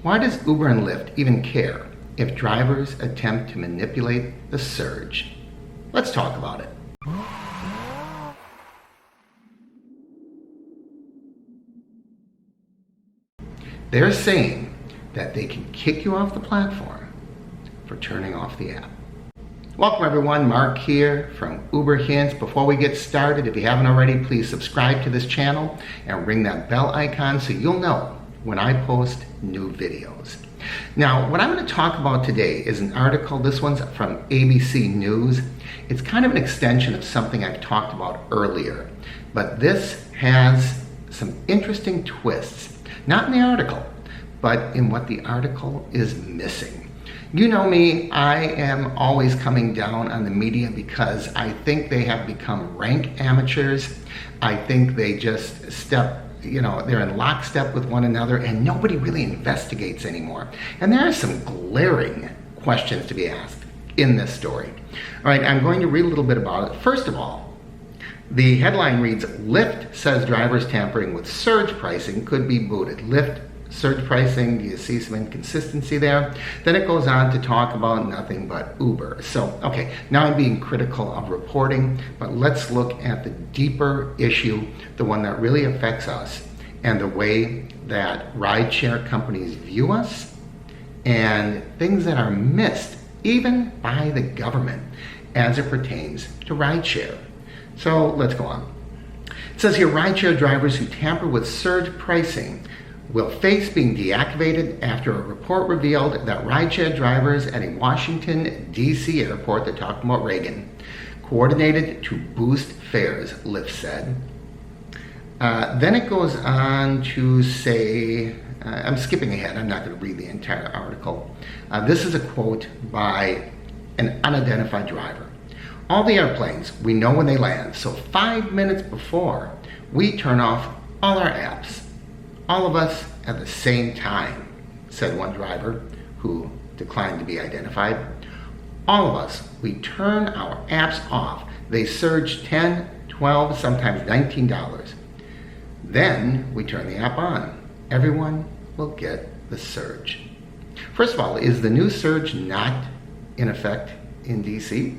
Why does Uber and Lyft even care if drivers attempt to manipulate the surge? Let's talk about it. They're saying that they can kick you off the platform for turning off the app. Welcome everyone, Mark here from Uber Hints. Before we get started, if you haven't already, please subscribe to this channel and ring that bell icon so you'll know when I post new videos. Now, what I'm going to talk about today is an article. This one's from ABC News. It's kind of an extension of something I've talked about earlier, but this has some interesting twists, not in the article, but in what the article is missing. You know me, I am always coming down on the media because I think they have become rank amateurs. I think they just they're in lockstep with one another and nobody really investigates anymore. And there are some glaring questions to be asked in this story. All right, I'm going to read a little bit about it. First of all, the headline reads, Lyft says drivers tampering with surge pricing could be booted. Lyft surge pricing, do you see some inconsistency there? Then it goes on to talk about nothing but Uber. So, okay, now I'm being critical of reporting, but let's look at the deeper issue, the one that really affects us, and the way that rideshare companies view us, and things that are missed, even by the government, as it pertains to rideshare. So, let's go on. It says here, rideshare drivers who tamper with surge pricing will face being deactivated after a report revealed that rideshare drivers at a Washington, D.C. airport, they're talking about Reagan, coordinated to boost fares, Lyft said. Then it goes on to say, I'm skipping ahead, I'm not going to read the entire article. This is a quote by an unidentified driver. All the airplanes, we know when they land, so 5 minutes before, we turn off all our apps. All of us at the same time, said one driver who declined to be identified. All of us, we turn our apps off. They surge $10, $12, sometimes $19. Then we turn the app on. Everyone will get the surge. First of all, is the new surge not in effect in DC?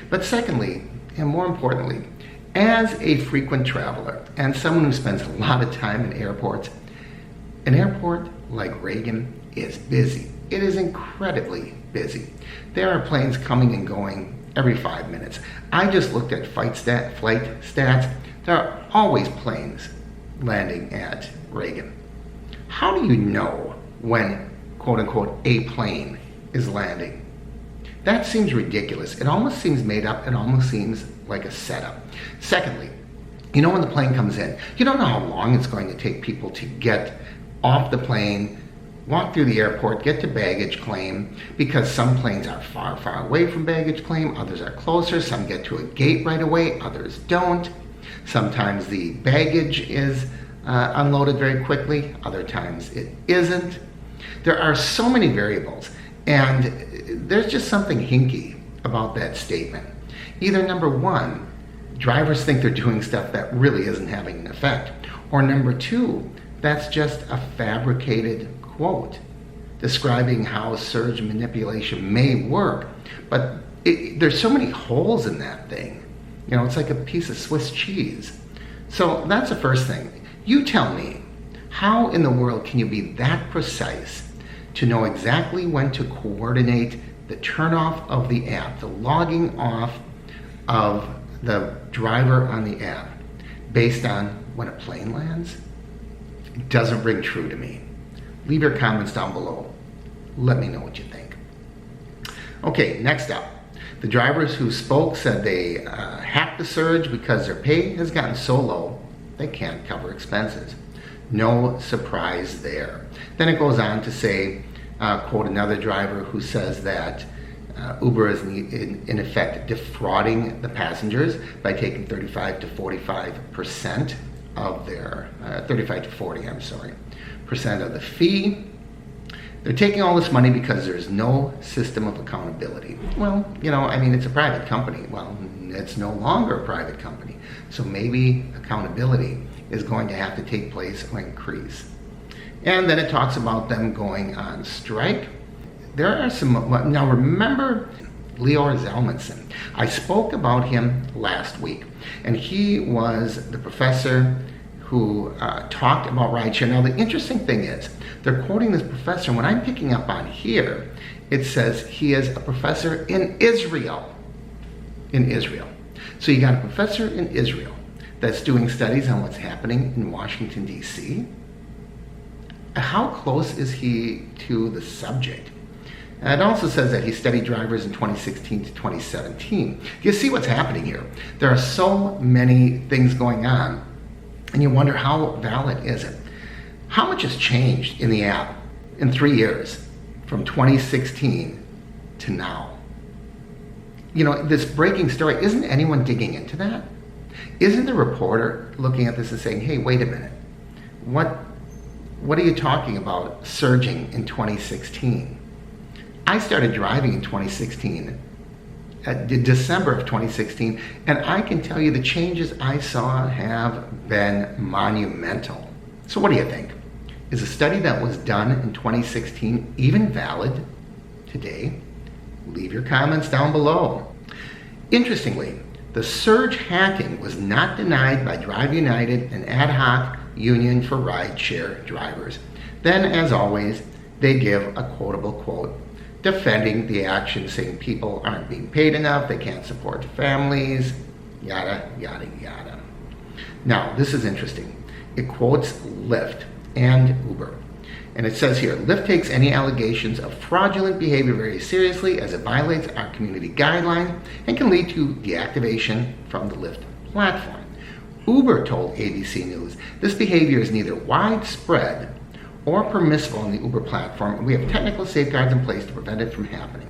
But secondly, and more importantly, as a frequent traveler and someone who spends a lot of time in airports, an airport like Reagan is busy. It is incredibly busy. There are planes coming and going every 5 minutes. I just looked at flight stats. There are always planes landing at Reagan. How do you know when, quote unquote, a plane is landing? That seems ridiculous. It almost seems made up. It almost seems like a setup. Secondly, you know when the plane comes in, you don't know how long it's going to take people to get off the plane, walk through the airport, get to baggage claim, because some planes are far, far away from baggage claim, others are closer, some get to a gate right away, others don't. Sometimes the baggage is unloaded very quickly, other times it isn't. There are so many variables, and there's just something hinky about that statement. Either number one, drivers think they're doing stuff that really isn't having an effect, or number two, that's just a fabricated quote describing how surge manipulation may work, but there's so many holes in that thing. You know, it's like a piece of Swiss cheese. So that's the first thing. You tell me, how in the world can you be that precise to know exactly when to coordinate the turn-off of the app, the logging off of the driver on the app, based on when a plane lands? It doesn't ring true to me. Leave your comments down below. Let me know what you think. Okay, next up. The drivers who spoke said they hacked the surge because their pay has gotten so low they can't cover expenses. No surprise there. Then it goes on to say, quote another driver who says that Uber is in effect defrauding the passengers by taking 35 to 45% of their, 35 to 40, I'm sorry, percent of the fee. They're taking all this money because there's no system of accountability. Well, you know, I mean, it's a private company. Well, it's no longer a private company. So maybe accountability is going to have to take place or increase. And then it talks about them going on strike. There are some, now remember Leor Zelmanson. I spoke about him last week, and he was the professor who talked about rideshare. Now the interesting thing is, they're quoting this professor, and what I'm picking up on here, it says he is a professor in Israel. In Israel. So you got a professor in Israel that's doing studies on what's happening in Washington, D.C. How close is he to the subject? And it also says that he studied drivers in 2016 to 2017. You see what's happening here. There are so many things going on, and you wonder, how valid is it? How much has changed in the app in 3 years, from 2016 to now? You know, this breaking story, isn't anyone digging into that? Isn't the reporter looking at this and saying, hey, wait a minute, what are you talking about surging in 2016? I started driving in 2016, December of 2016, and I can tell you the changes I saw have been monumental. So what do you think? Is a study that was done in 2016 even valid today? Leave your comments down below. Interestingly, the surge hacking was not denied by Drive United, an ad hoc union for rideshare drivers. Then, as always, they give a quotable quote defending the action, saying people aren't being paid enough, they can't support families, yada, yada, yada. Now, this is interesting. It quotes Lyft and Uber. And it says here, Lyft takes any allegations of fraudulent behavior very seriously, as it violates our community guidelines and can lead to deactivation from the Lyft platform. Uber told ABC News, this behavior is neither widespread or permissible on the Uber platform, and we have technical safeguards in place to prevent it from happening.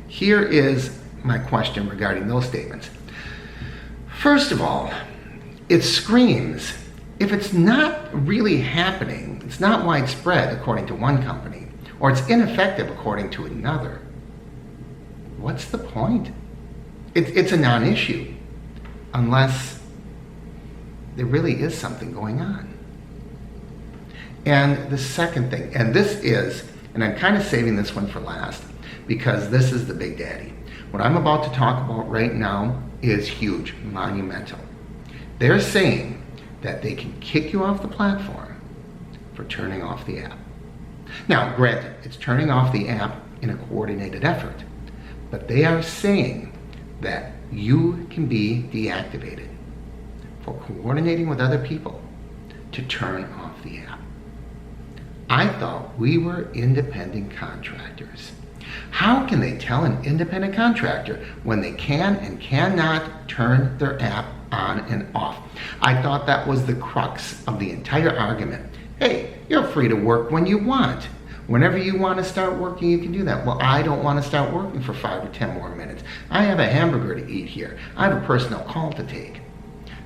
Here is my question regarding those statements. First of all, it screams, if it's not really happening, it's not widespread according to one company, or it's ineffective according to another, what's the point? It's a non-issue, unless there really is something going on. And the second thing, and this is, and I'm kind of saving this one for last, because this is the big daddy. What I'm about to talk about right now is huge, monumental. They're saying that they can kick you off the platform for turning off the app. Now, granted, it's turning off the app in a coordinated effort, but they are saying that you can be deactivated for coordinating with other people to turn off the app. I thought we were independent contractors. How can they tell an independent contractor when they can and cannot turn their app on and off? I thought that was the crux of the entire argument. Hey, you're free to work when you want. Whenever you want to start working, you can do that. Well, I don't want to start working for 5 or 10 more minutes. I have a hamburger to eat here. I have a personal call to take.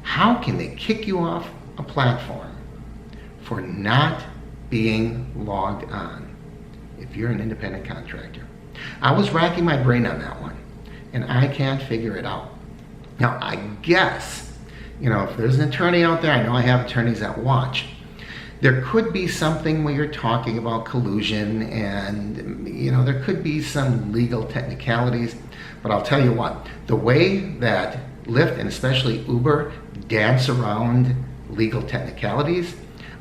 How can they kick you off a platform for not being logged on if you're an independent contractor? I was racking my brain on that one, and I can't figure it out. Now, I guess, if there's an attorney out there, I know I have attorneys that watch, there could be something where you're talking about collusion, and, there could be some legal technicalities, but I'll tell you what, the way that Lyft and especially Uber dance around legal technicalities,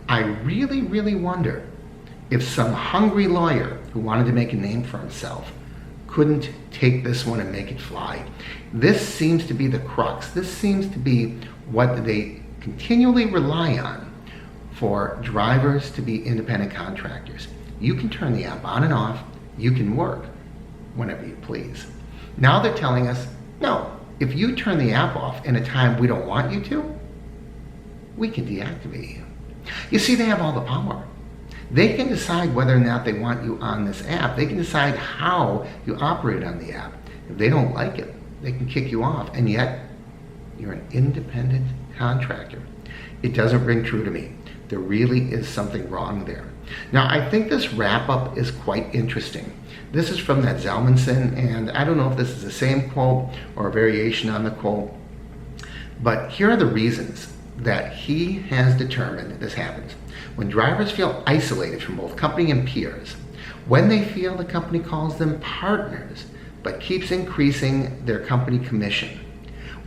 I really, really wonder if some hungry lawyer who wanted to make a name for himself couldn't take this one and make it fly. This seems to be the crux. This seems to be what they continually rely on for drivers to be independent contractors. You can turn the app on and off. You can work whenever you please. Now they're telling us, no, if you turn the app off in a time we don't want you to, we can deactivate you. You see, they have all the power. They can decide whether or not they want you on this app. They can decide how you operate on the app. If they don't like it, they can kick you off, and yet you're an independent contractor. It doesn't ring true to me. There really is something wrong there. Now, I think this wrap-up is quite interesting. This is from that Zelmanson, and I don't know if this is the same quote or a variation on the quote, but here are the reasons that he has determined this happens. when drivers feel isolated from both company and peers, when they feel the company calls them partners but keeps increasing their company commission,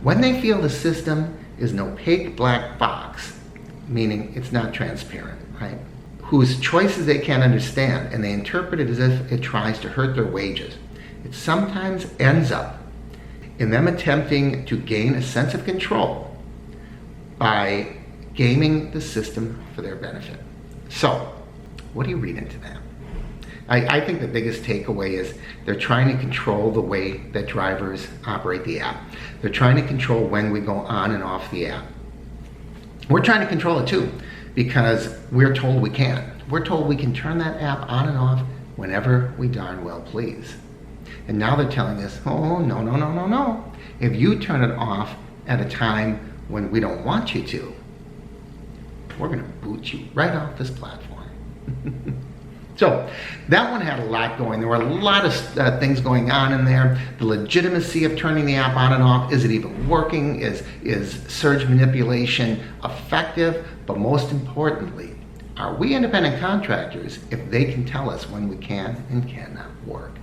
when they feel the system is an opaque black box, meaning it's not transparent, right? Whose choices they can't understand, and they interpret it as if it tries to hurt their wages, it sometimes ends up in them attempting to gain a sense of control by gaming the system for their benefit. So, what do you read into that? I think the biggest takeaway is they're trying to control the way that drivers operate the app. They're trying to control when we go on and off the app. We're trying to control it too, because we're told we can. We're told we can turn that app on and off whenever we darn well please. And now they're telling us, oh, no, no, no, no, no. If you turn it off at a time when we don't want you to, we're going to boot you right off this platform. So that one had a lot going. There were a lot of things going on in there. The legitimacy of turning the app on and off. Is it even working? Is surge manipulation effective? But most importantly, are we independent contractors if they can tell us when we can and cannot work?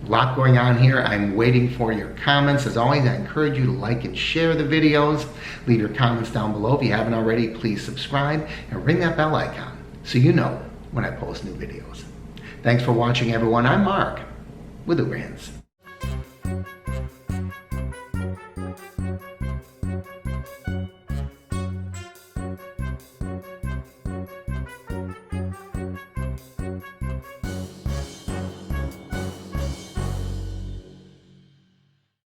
A lot going on here. I'm waiting for your comments. As always, I encourage you to like and share the videos. Leave your comments down below. If you haven't already, please subscribe and ring that bell icon so you know when I post new videos. Thanks for watching, everyone. I'm Mark with Uber Hands.